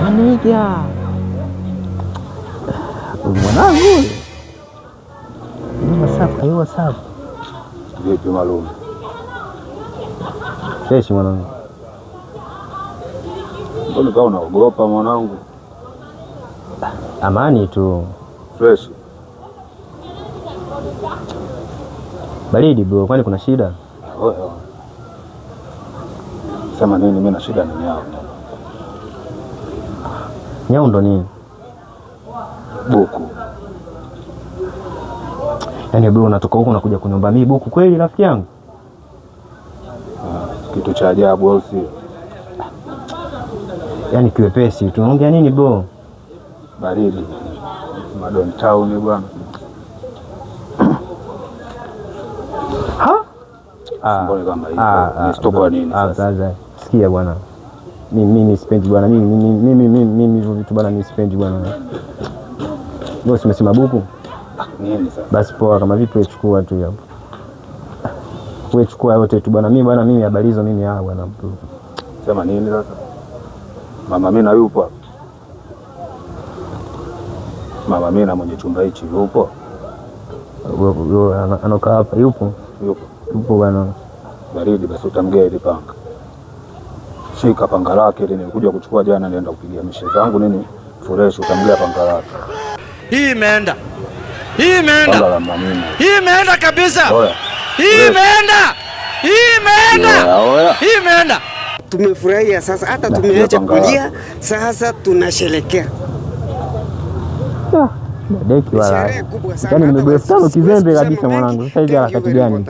Maniga mwanangu, WhatsApp vipi Malume? Fresh mwanangu. Mbona kama unaogopa mwanangu? Amani tu. Fresh. Baridi bro, kwani kuna shida? Sema nini? Mimi na shida ni nyao. Nyao ndo nini? Buku. Yaani bro, unatoka huko unakuja kuniomba mimi buku kweli rafiki yangu? Kitu cha ajabu au si? Yaani kiwepesi, tunaongea nini bro? Baridi. Madon town bwana. Mbona kama hiyo? Nisitoka nini sasa? Sikia bwana. Mimi sipendi bwana. Mimi hivyo vitu bwana mimi sipendi bwana. Wewe umesema buku? Nini sasa? Basi poa, kama vipi wewe chukua tu hapo. Wewe chukua yote tu bwana. Mimi habari hizo mimi bwana mtu. Sema nini sasa? Mama Mina yupo? Mama Mina mwenye chumba hichi yupo? Anoka hapa yupo? Yupo bwana. Baridi basi utamgea ile panga. Shika panga lake ile nilikuja kuchukua jana, nienda kupigia mishe zangu nini fresh, utamgea panga lake. Hii imeenda. Hii imeenda. Panga la Mama Mina. Hii imeenda kabisa. Oya. Hii imeenda. Hii imeenda. Oya. Hii imeenda. Tumefurahia sasa, hata tumeacha kulia, sasa tunasherekea. Deki wala. Yaani nimegeuka kizembe kabisa mwanangu. Sasa hizi harakati gani?